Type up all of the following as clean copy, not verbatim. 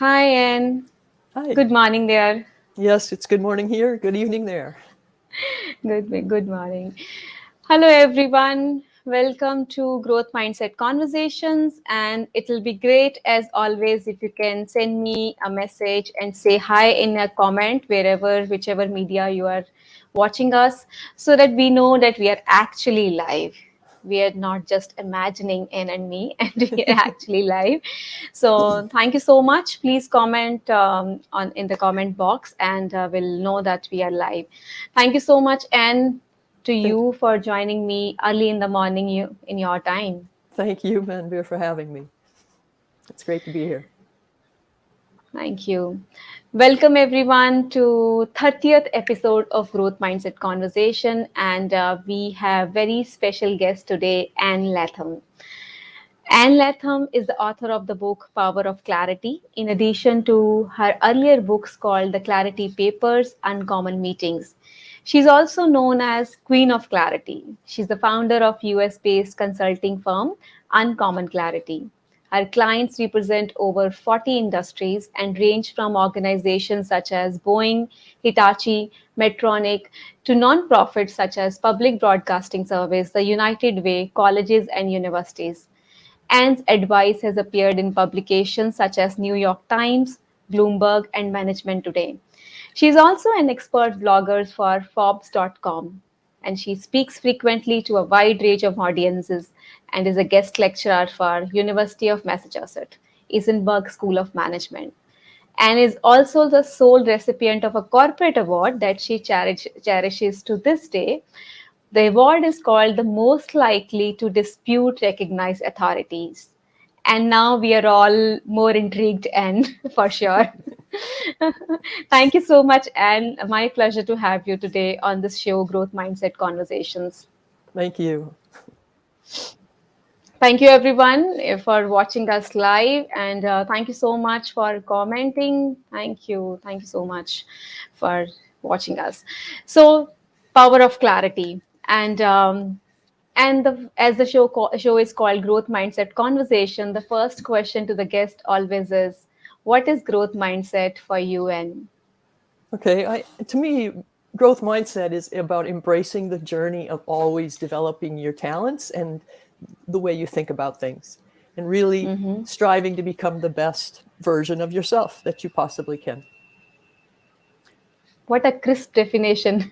Hi, Ann. Hi. Good morning there. Yes, it's good morning here. Good evening there. Good morning. Hello, everyone. Welcome to Growth Mindset Conversations. And it'll be great, as always, if you can send me a message and say hi in a comment whichever media you are watching us, so that we know that we are actually live. We are not just imagining Ann and me, and we are actually live. So thank you so much. Please comment on in the comment box, and we'll know that we are live. Thank you so much, Ann, to Thank, you for joining me early in the morning in your time. thank you, Manvir, for having me. It's great to be here. Thank you. Welcome everyone to 30th episode of Growth Mindset Conversation, and we have very special guest today, Ann Latham. Ann Latham is the author of the book Power of Clarity, in addition to her earlier books called The Clarity Papers, Uncommon Meetings. She's also known as Queen of Clarity. She's the founder of US based consulting firm Uncommon Clarity. Her clients represent over 40 industries and range from organizations such as Boeing, Hitachi, Medtronic, to nonprofits such as Public Broadcasting Service, the United Way, colleges, and universities. Ann's advice has appeared in publications such as New York Times, Bloomberg, and Management Today. She is also an expert blogger for Forbes.com, and she speaks frequently to a wide range of audiences and is a guest lecturer for University of Massachusetts, Isenberg School of Management, and is also the sole recipient of a corporate award that she cherishes to this day. The award is called the most likely to dispute recognized authorities. And now we are all more intrigued, and for sure. Thank you so much, Anne. My pleasure to have you today on this show, Growth Mindset Conversations. Thank you. Thank you, everyone, for watching us live, and thank you so much for commenting. Thank you so much for watching us. So, power of clarity, as the show is called Growth Mindset Conversation, the first question to the guest always is, "What is growth mindset for you?" And Okay, to me, growth mindset is about embracing the journey of always developing your talents and the way you think about things, and really striving to become the best version of yourself that you possibly can. what a crisp definition!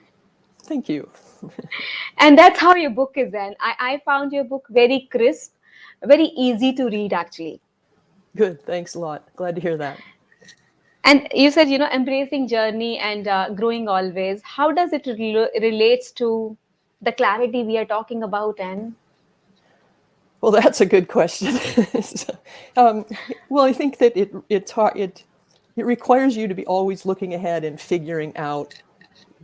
Thank you. And that's how your book is. And I found your book very crisp, very easy to read, actually. Good. Thanks a lot. Glad to hear that. And you said, embracing journey and growing always. How does it relates to the clarity we are talking about? And Well, that's a good question. So, um, well, I think that it requires you to be always looking ahead and figuring out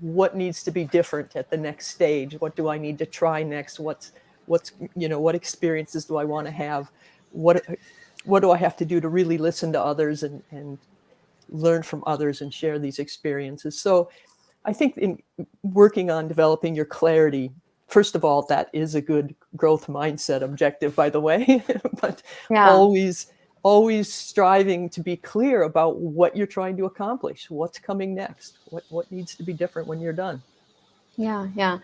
what needs to be different at the next stage. What do I need to try next? What experiences do I want to have? What what do I have to do to really listen to others and learn from others and share these experiences? So I think in working on developing your clarity, first of all, that is a good growth mindset objective, by the way, but yeah, always, always striving to be clear about what you're trying to accomplish, what's coming next, what needs to be different when you're done. yeah.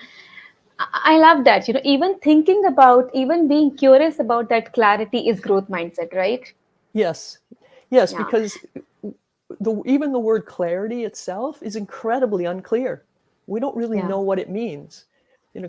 I love that. Even thinking about, even being curious about that clarity is growth mindset, right? Yes, yes, Yeah, because even the word clarity itself is incredibly unclear. We don't really yeah, know what it means.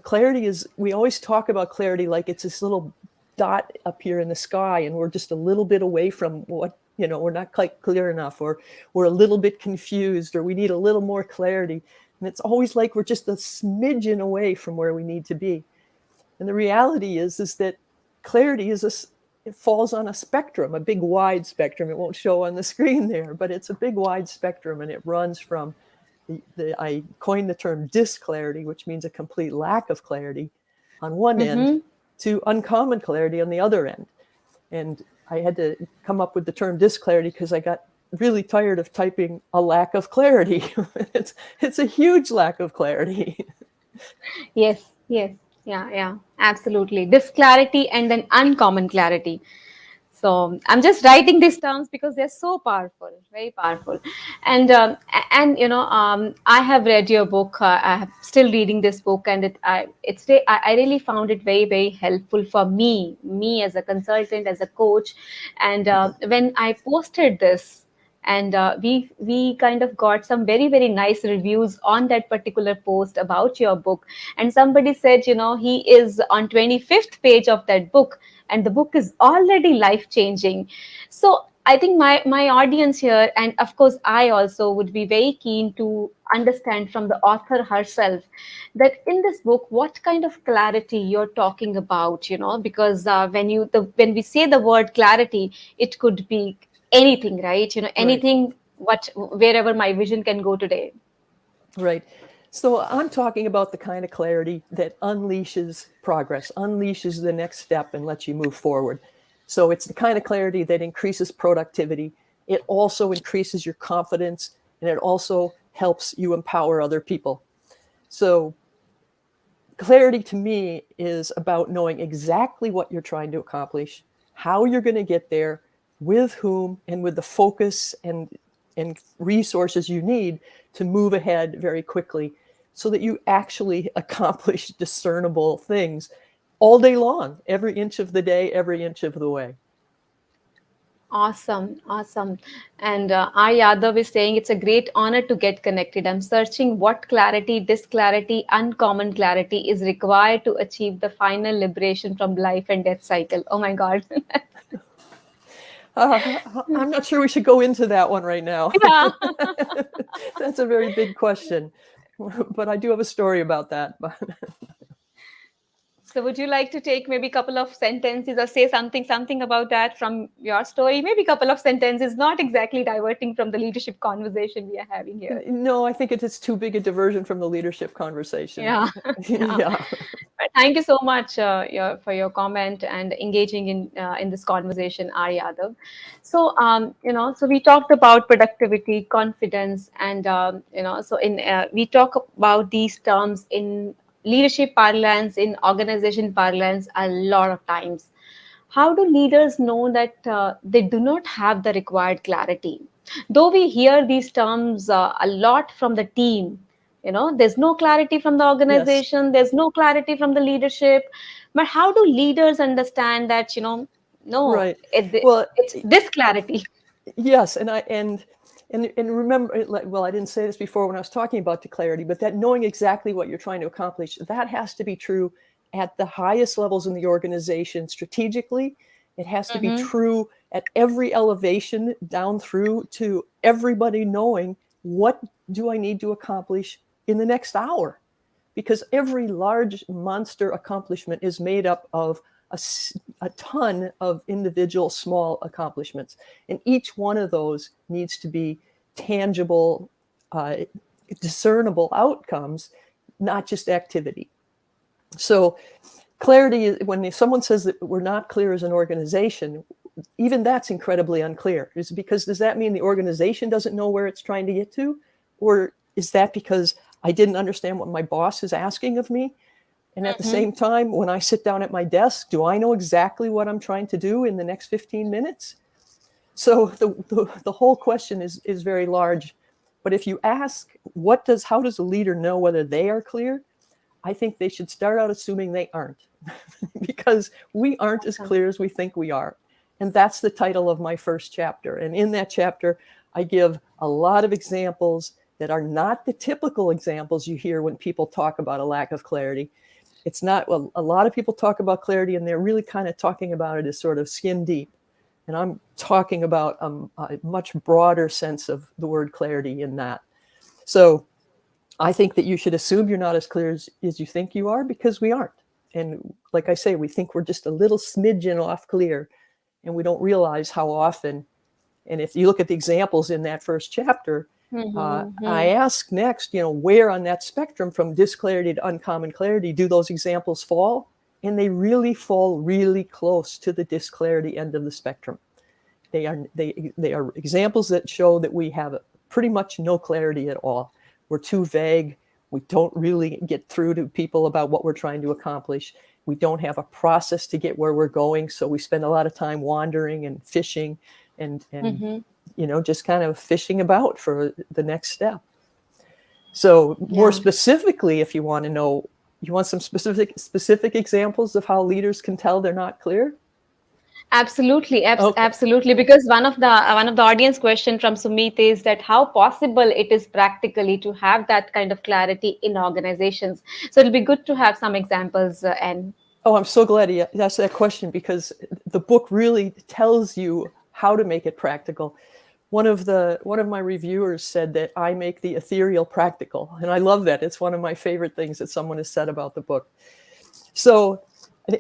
Clarity is, we always talk about clarity like it's this little dot up here in the sky and we're just a little bit away from we're not quite clear enough, or we're a little bit confused, or we need a little more clarity. And it's always like we're just a smidgen away from where we need to be. And the reality is that clarity it falls on a spectrum, a big wide spectrum. It won't show on the screen there, but it's a big wide spectrum, and it runs from I coined the term disclarity, which means a complete lack of clarity on one end, mm-hmm. to uncommon clarity on the other end. And I had to come up with the term disclarity because I got really tired of typing a lack of clarity. it's a huge lack of clarity. Yes, yeah, absolutely. This clarity and then uncommon clarity. So I'm just writing these terms because they're so powerful, very powerful. And I have read your book. I am still reading this book, and I really found it very, very helpful for me as a consultant, as a coach. And when I posted this, and we kind of got some very, very nice reviews on that particular post about your book. And somebody said, he is on 25th page of that book, and the book is already life changing. So I think my audience here, and of course I also, would be very keen to understand from the author herself that in this book what kind of clarity you're talking about, because when we say the word clarity, it could be anything, right? Right. Anything, what wherever my vision can go today. Right. So I'm talking about the kind of clarity that unleashes progress, unleashes the next step, and lets you move forward. So it's the kind of clarity that increases productivity. It also increases your confidence, and it also helps you empower other people. So clarity to me is about knowing exactly what you're trying to accomplish, how you're going to get there, with whom, and with the focus and resources you need to move ahead very quickly so that you actually accomplish discernible things all day long, every inch of the day, every inch of the way. Awesome, awesome. And R. Yadav is saying it's a great honor to get connected. I'm searching what clarity, disclarity, uncommon clarity is required to achieve the final liberation from life and death cycle. Oh my God. I'm not sure we should go into that one right now. Yeah. That's a very big question, but I do have a story about that. So would you like to take maybe a couple of sentences or say something about that from your story? Maybe a couple of sentences, not exactly diverting from the leadership conversation we are having here. No, I think it is too big a diversion from the leadership conversation. Yeah, yeah. Yeah. But thank you so much for your comment and engaging in this conversation, R. Yadav. So so we talked about productivity, confidence, and so in we talk about these terms in leadership parlance, in organization parlance, a lot of times. How do leaders know that they do not have the required clarity? Though we hear these terms a lot from the team, there's no clarity from the Yes. organization, there's no clarity from the leadership. But how do leaders understand that, no, Right. Well, it's this clarity? yes, and remember, well, I didn't say this before when I was talking about the clarity, but that knowing exactly what you're trying to accomplish, that has to be true at the highest levels in the organization strategically. It has to be Mm-hmm. true at every elevation down through to everybody knowing what do I need to accomplish in the next hour, because every large monster accomplishment is made up of a ton of individual small accomplishments. And each one of those needs to be tangible, uh, discernible outcomes, not just activity. So clarity, when someone says that we're not clear as an organization, even that's incredibly unclear. Is because does that mean the organization doesn't know where it's trying to get to? Or is that because I didn't understand what my boss is asking of me? And at the Mm-hmm. same time, when I sit down at my desk, do I know exactly what I'm trying to do in the next 15 minutes? So the whole question is very large. But if you ask, how does a leader know whether they are clear? I think they should start out assuming they aren't, because we aren't as Awesome. clear as we think we are. And that's the title of my first chapter. And in that chapter, I give a lot of examples that are not the typical examples you hear when people talk about a lack of clarity. It's not, well, a lot of people talk about clarity and they're really kind of talking about it as sort of skin deep. And I'm talking about a much broader sense of the word clarity in that. So I think that you should assume you're not as clear as you think you are, because we aren't. And like I say, we think we're just a little smidgen off clear, and we don't realize how often. And if you look at the examples in that first chapter, I Mm-hmm. ask next, where on that spectrum from disclarity to uncommon clarity do those examples fall? And they really fall really close to the disclarity end of the spectrum. They are examples that show that we have pretty much no clarity at all. We're too vague. We don't really get through to people about what we're trying to accomplish. We don't have a process to get where we're going. So we spend a lot of time wandering and fishing and just kind of fishing about for the next step. So more Yeah. specifically, if you want to know, you want some specific examples of how leaders can tell they're not clear? Absolutely, Okay. absolutely. Because one of the audience question from Sumit is that how possible it is practically to have that kind of clarity in organizations. So it'll be good to have some examples. And Oh, I'm so glad he asked that question, because the book really tells you how to make it practical. One of my reviewers said that I make the ethereal practical, and I love that. It's one of my favorite things that someone has said about the book. So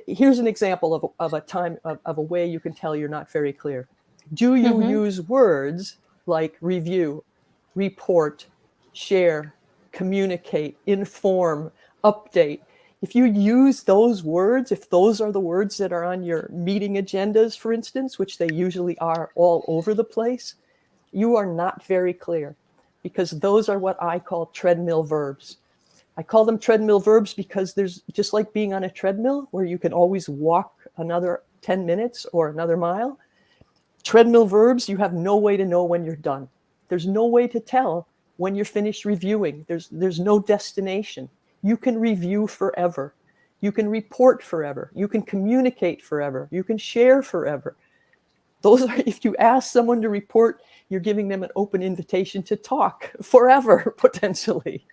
here's an example of a time of a way you can tell you're not very clear. Do you use words like review, report, share, communicate, inform, update? If you use those words, if those are the words that are on your meeting agendas, for instance, which they usually are all over the place, you are not very clear, because those are what I call treadmill verbs. I call them treadmill verbs because there's just like being on a treadmill where you can always walk another 10 minutes or another mile. Treadmill verbs, you have no way to know when you're done. There's no way to tell when you're finished reviewing. There's no destination. You can review forever. You can report forever. You can communicate forever. You can share forever. Those are, if you ask someone to report, you're giving them an open invitation to talk forever, potentially.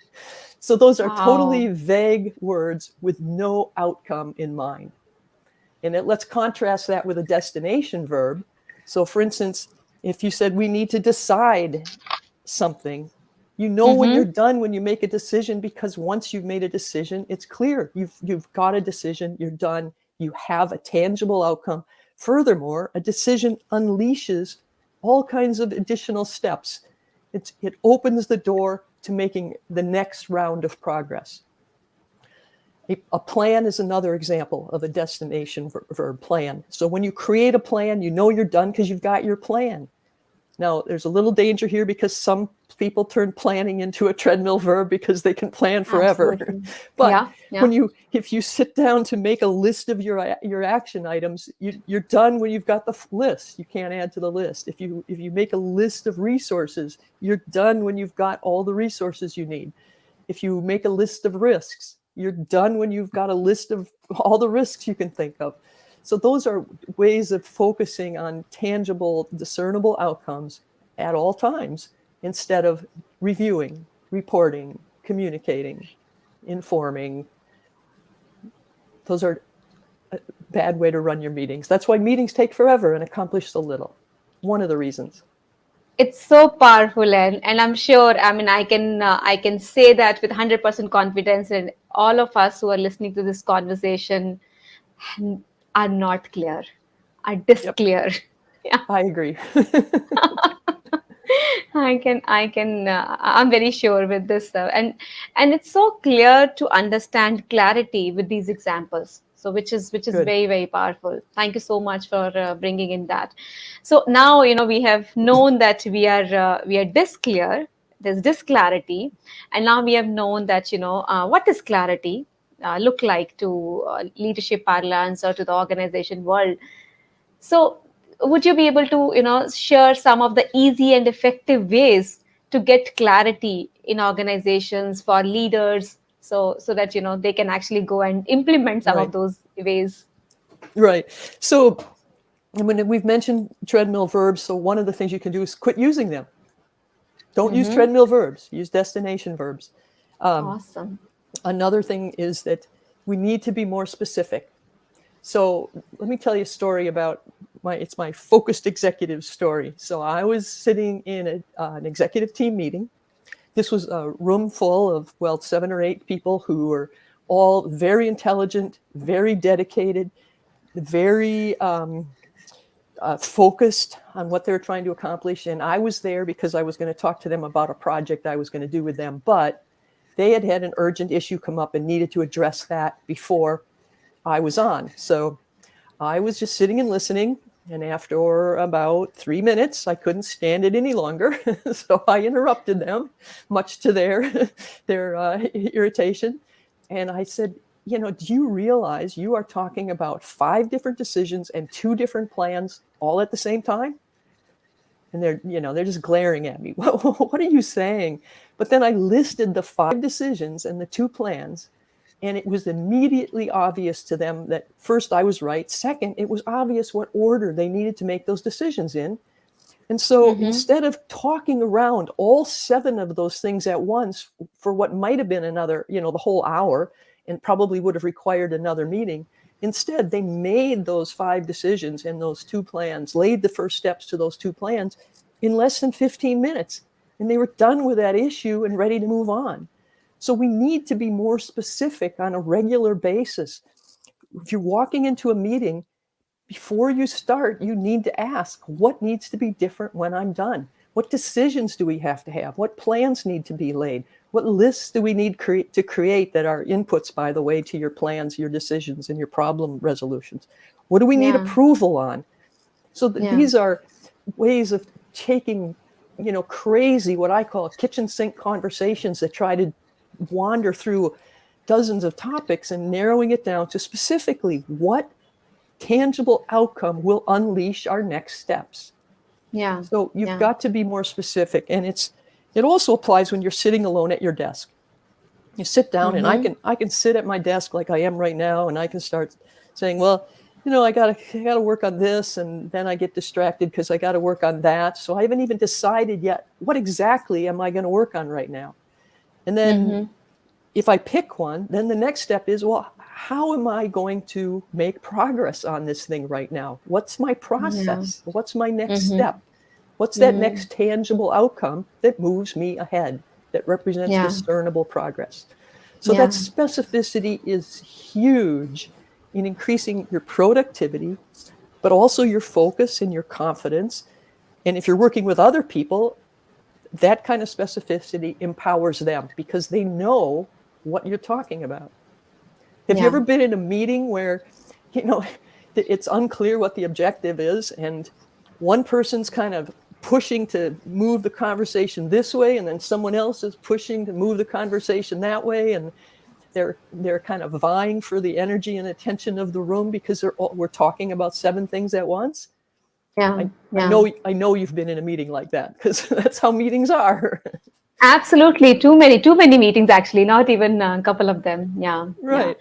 So those are totally wow. vague words with no outcome in mind. And let's contrast that with a destination verb. So for instance, if you said we need to decide something, you know when you're done when you make a decision, because once you've made a decision, it's clear. You've got a decision, you're done, you have a tangible outcome. Furthermore, a decision unleashes all kinds of additional steps. It opens the door to making the next round of progress. A plan is another example of a destination verb, plan. So when you create a plan, you know you're done because you've got your plan. Now, there's a little danger here, because some people turn planning into a treadmill verb because they can plan forever. Absolutely. But Yeah, yeah. if you sit down to make a list of your action items, you're done when you've got the list. You can't add to the list. If you make a list of resources, you're done when you've got all the resources you need. If you make a list of risks, you're done when you've got a list of all the risks you can think of. So those are ways of focusing on tangible, discernible outcomes at all times, instead of reviewing, reporting, communicating, informing. Those are a bad way to run your meetings. That's why meetings take forever and accomplish so little. One of the reasons. It's so powerful, and I'm sure, I mean, I can say that with 100% confidence, and all of us who are listening to this conversation are not clear, are Yep, disclear. Yeah. I agree. I'm very sure with this, and it's so clear to understand clarity with these examples. So, which is Good. very, very powerful. Thank you so much for bringing in that. So now, we have known that we are this clear. There's this clarity, and now we have known that what is clarity look like to leadership parlance or to the organization world. So, would you be able to, share some of the easy and effective ways to get clarity in organizations for leaders, so that they can actually go and implement some of Right. those ways? Right. So when we've mentioned treadmill verbs, so one of the things you can do is quit using them. Don't use Mm-hmm. treadmill verbs. Use destination verbs. Awesome. Another thing is that we need to be more specific. So let me tell you a story about it's my focused executive story. So I was sitting in an executive team meeting. This was a room full of, 7 or 8 people who were all very intelligent, very dedicated, very focused on what they were trying to accomplish. And I was there because I was going to talk to them about a project I was going to do with them. But they had an urgent issue come up and needed to address that before I was on. So I was just sitting and listening. And after about 3 minutes, I couldn't stand it any longer. So I interrupted them, much to their irritation. And I said, do you realize you are talking about 5 different decisions and 2 different plans all at the same time? And they're just glaring at me. What are you saying? But then I listed the 5 decisions and the 2 plans, and it was immediately obvious to them that first, I was right. Second, it was obvious what order they needed to make those decisions in. And so Mm-hmm. instead of talking around all 7 of those things at once for what might have been another, the whole hour, and probably would have required another meeting, instead they made those 5 decisions and those 2 plans, laid the first steps to those 2 plans in less than 15 minutes. And they were done with that issue and ready to move on. So we need to be more specific on a regular basis. If you're walking into a meeting, before you start, you need to ask, what needs to be different when I'm done? What decisions do we have to have? What plans need to be laid? What lists do we need to create that are inputs, by the way, to your plans, your decisions, and your problem resolutions? What do we need Yeah. approval on? So Yeah. these are ways of taking, crazy, what I call kitchen sink conversations that try to wander through dozens of topics and narrowing it down to specifically what tangible outcome will unleash our next steps. Yeah. So you've Yeah. got to be more specific. And it also applies when you're sitting alone at your desk. You sit down, and Mm-hmm. I can sit at my desk like I am right now, and I can start saying, well, I gotta work on this, and then I get distracted because I gotta work on that. So I haven't even decided yet what exactly am I going to work on right now. And then Mm-hmm. if I pick one, then the next step is, well, how am I going to make progress on this thing right now? What's my Yeah. process? What's my next Mm-hmm. step? What's that Mm-hmm. next tangible outcome that moves me ahead, that represents Yeah. discernible progress? So that Yeah. specificity is huge in increasing your productivity, but also your focus and your confidence. And if you're working with other people, that kind of specificity empowers them because they know what you're talking about. Have you Yeah. ever been in a meeting where, you know, it's unclear what the objective is, and one person's kind of pushing to move the conversation this way, and then someone else is pushing to move the conversation that way, and they're kind of vying for the energy and attention of the room because we're talking about 7 things at once? Yeah. I Yeah. know you've been in a meeting like that because that's how meetings are. Absolutely. Too many meetings, actually, not even a couple of them. Yeah. Yeah. Right.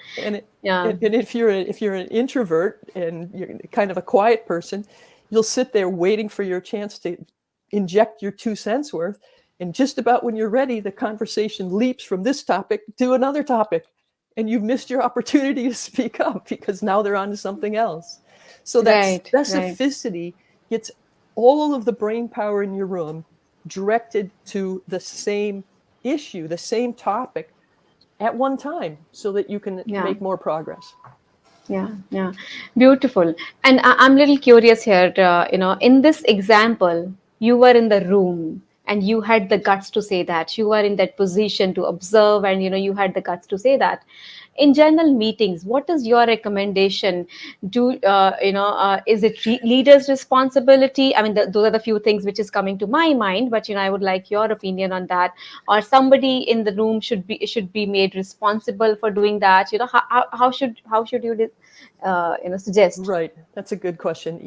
Yeah. And if you're an introvert and you're kind of a quiet person, you'll sit there waiting for your chance to inject your 2 cents worth. And just about when you're ready, the conversation leaps from this topic to another topic. And you've missed your opportunity to speak up because now they're on to something else. So that Right. Right. specificity gets all of the brain power in your room directed to the same issue, the same topic at one time so that you can Yeah. make more progress. Yeah, yeah, beautiful. And I'm a little curious here. In this example, you were in the room and you had the guts to say that. You were in that position to observe, and you had the guts to say that. In general meetings, what is your recommendation? Is it leaders' responsibility? I mean, those are the few things which is coming to my mind. But I would like your opinion on that. Or somebody in the room should be made responsible for doing that. How should you suggest? Right. That's a good question.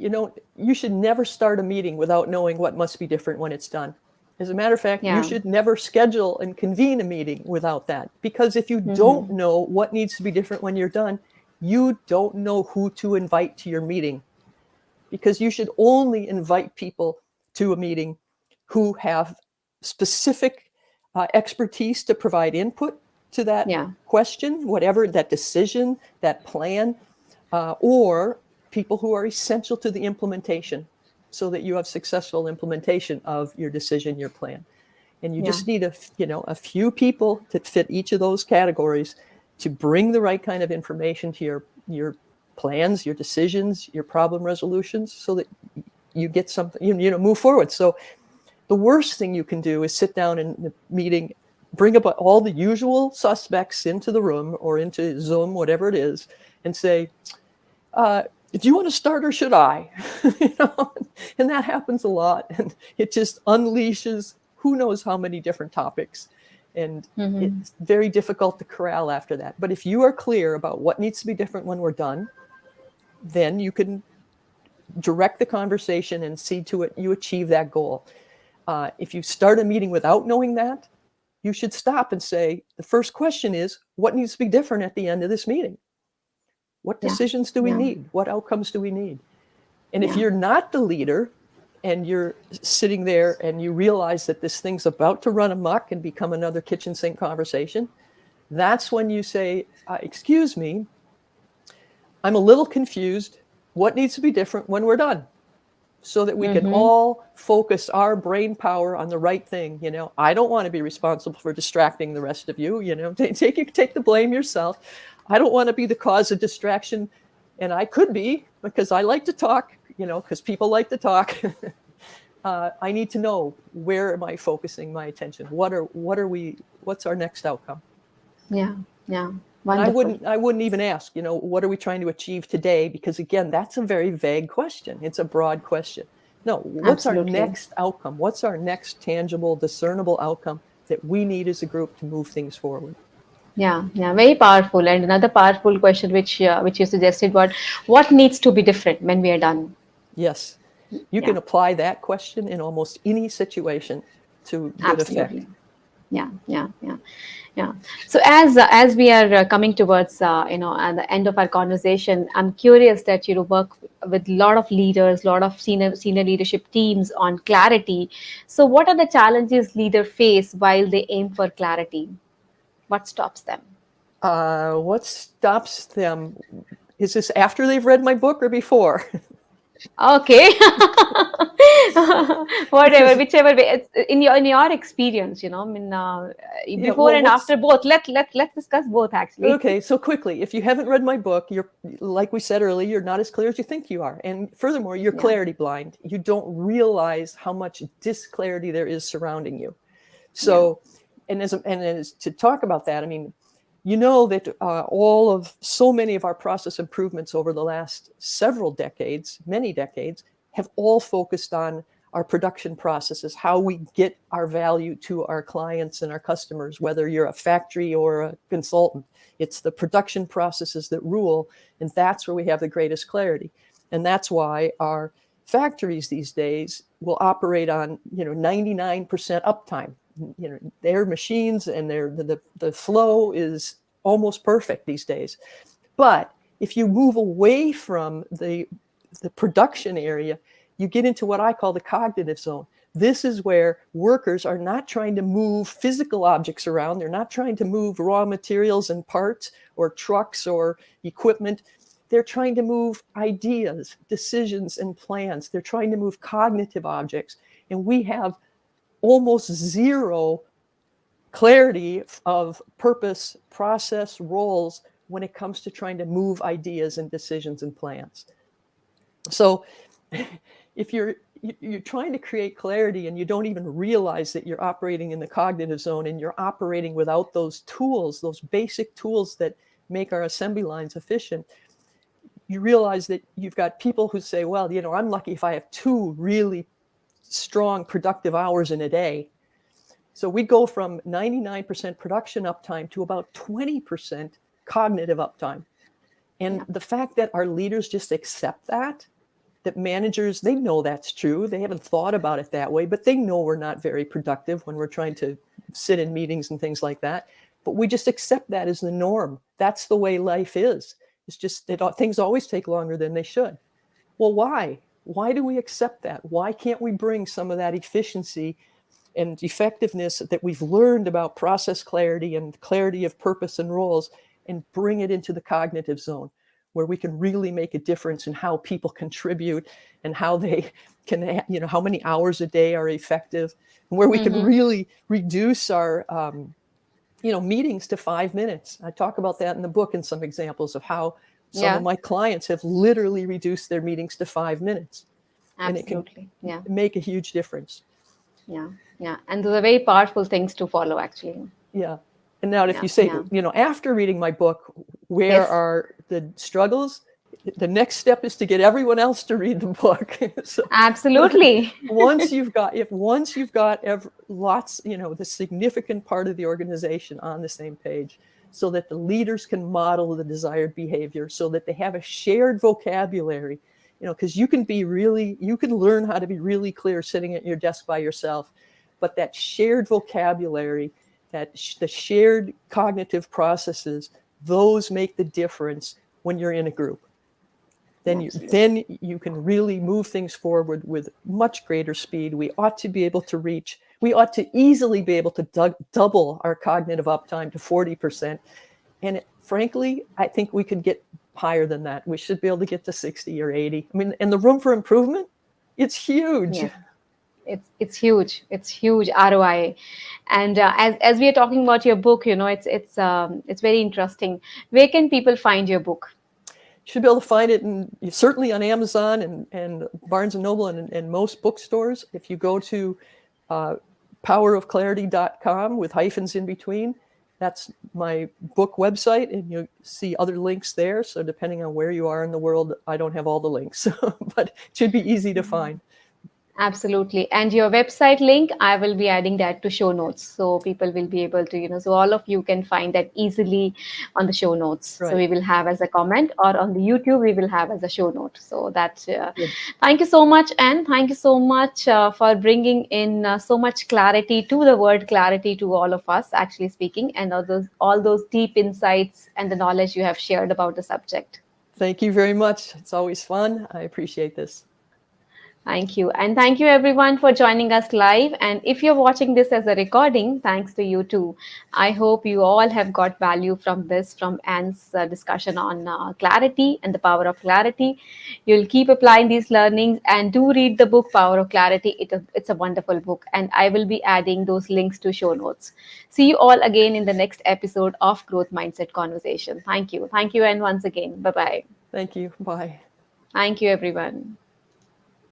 You should never start a meeting without knowing what must be different when it's done. As a matter of fact, you Yeah. should never schedule and convene a meeting without that. Because if you don't Mm-hmm. know what needs to be different when you're done, you don't know who to invite to your meeting. Because you should only invite people to a meeting who have specific expertise to provide input to that Yeah. question, whatever that decision, that plan, or people who are essential to the implementation so that you have successful implementation of your decision, your plan. And you Yeah. just need a few people to fit each of those categories to bring the right kind of information to your plans, your decisions, your problem resolutions so that you get something, move forward. So the worst thing you can do is sit down in the meeting, bring up all the usual suspects into the room or into Zoom, whatever it is, and say, do you want to start or should I? And that happens a lot. And it just unleashes who knows how many different topics. And Mm-hmm. it's very difficult to corral after that. But if you are clear about what needs to be different when we're done, then you can direct the conversation and see to it you achieve that goal. If you start a meeting without knowing that, you should stop and say, the first question is, what needs to be different at the end of this meeting? What Yeah. decisions do we Yeah. need? What outcomes do we need? And if Yeah. you're not the leader and you're sitting there and you realize that this thing's about to run amok and become another kitchen sink conversation, that's when you say, excuse me, I'm a little confused. What needs to be different when we're done? So that we can Mm-hmm. all focus our brain power on the right thing. I don't want to be responsible for distracting the rest of you. Take the blame yourself. I don't want to be the cause of distraction, and I could be, because I like to talk. Because people like to talk. I need to know, where am I focusing my attention? What's our next outcome? Yeah. Yeah. And Wonderful. I wouldn't even ask, what are we trying to achieve today? Because again, that's a very vague question. It's a broad question. No, what's our Absolutely. next outcome? What's our next tangible, discernible outcome that we need as a group to move things forward? Yeah, yeah, very powerful. And another powerful question, which you suggested, what needs to be different when we are done? Yes, you Yeah, can apply that question in almost any situation to good effect. absolutely. Yeah, yeah, yeah, yeah. So as we are coming towards at the end of our conversation, I'm curious that you work with a lot of leaders, a lot of senior leadership teams on clarity. So what are the challenges leaders face while they aim for clarity? What stops them? What stops them? Is this after they've read my book or before? Okay. Whatever, Because, whichever way. It's in your experience, I mean, before well, and after both. Let's discuss both actually. okay, so quickly, if you haven't read my book, you're, like we said earlier, you're not as clear as you think you are. And furthermore, you're Yeah, clarity blind. You don't realize how much disclarity there is surrounding you. yeah, So, and as to talk about that, I mean, that so many of our process improvements over the last several decades, many decades, have all focused on our production processes, how we get our value to our clients and our customers, whether you're a factory or a consultant. It's the production processes that rule, and that's where we have the greatest clarity. And that's why our factories these days will operate on 99% uptime. Their machines and the flow is almost perfect these days. But if you move away from the production area, you get into what I call the cognitive zone. This is where workers are not trying to move physical objects around. They're not trying to move raw materials and parts or trucks or equipment. They're trying to move ideas, decisions, and plans. They're trying to move cognitive objects. And we have almost zero clarity of purpose, process, roles when it comes to trying to move ideas and decisions and plans. So if you're trying to create clarity and you don't even realize that you're operating in the cognitive zone and you're operating without those tools, those basic tools that make our assembly lines efficient, you realize that you've got people who say, well, I'm lucky if I have 2 really strong productive hours in a day. So we go from 99% production uptime to about 20% cognitive uptime. And yeah, the fact that our leaders just accept that managers, they know that's true. They haven't thought about it that way, but they know we're not very productive when we're trying to sit in meetings and things like that. But we just accept that as the norm. That's the way life is. It's just that things always take longer than they should. Well, why? Why do we accept that? Why can't we bring some of that efficiency and effectiveness that we've learned about process clarity and clarity of purpose and roles and bring it into the cognitive zone, where we can really make a difference in how people contribute and how they can, how many hours a day are effective, and where we can mm-hmm. really reduce our, meetings to 5 minutes. I talk about that in the book and some examples of how some of Yeah, my clients have literally reduced their meetings to 5 minutes, and it can absolutely. Yeah, make a huge difference. yeah, yeah. And those are very powerful things to follow, actually. Yeah. And now if Yeah, you say, yeah. after reading my book, where Yes. are the struggles? The next step is to get everyone else to read the book. So Absolutely. once you've got lots, the significant part of the organization on the same page, so that the leaders can model the desired behavior, so that they have a shared vocabulary, because you can learn how to be really clear sitting at your desk by yourself, but that shared vocabulary, the shared cognitive processes, those make the difference when you're in a group. Absolutely. Then you can really move things forward with much greater speed. We ought to easily be able to double our cognitive uptime to 40%. And frankly, I think we could get higher than that. We should be able to get to 60 or 80. I mean, and the room for improvement, it's huge. Yes. It's huge. It's huge ROI. And as we are talking about your book, it's very interesting. Where can people find your book? Should be able to find it certainly on Amazon and Barnes and Noble and most bookstores. If you go to powerofclarity.com with hyphens in between, that's my book website, and you'll see other links there. So depending on where you are in the world, I don't have all the links, but it should be easy to find. Absolutely. And your website link, I will be adding that to show notes. So people will be able to, so all of you can find that easily on the show notes. So Right. we will have as a comment, or on the YouTube, we will have as a show note. So that, Good. thank you so much. And thank you so much for bringing in so much clarity to the word clarity to all of us, actually speaking, and all those deep insights and the knowledge you have shared about the subject. Thank you very much. It's always fun. I appreciate this. Thank you. And thank you everyone for joining us live. And if you're watching this as a recording, thanks to you too. I hope you all have got value from this, from Anne's discussion on clarity and the power of clarity. You'll keep applying these learnings, and do read the book Power of Clarity. It's a wonderful book. And I will be adding those links to show notes. See you all again in the next episode of Growth Mindset Conversation. Thank you. Thank you. And once again, bye bye. Thank you. Bye. Thank you, everyone.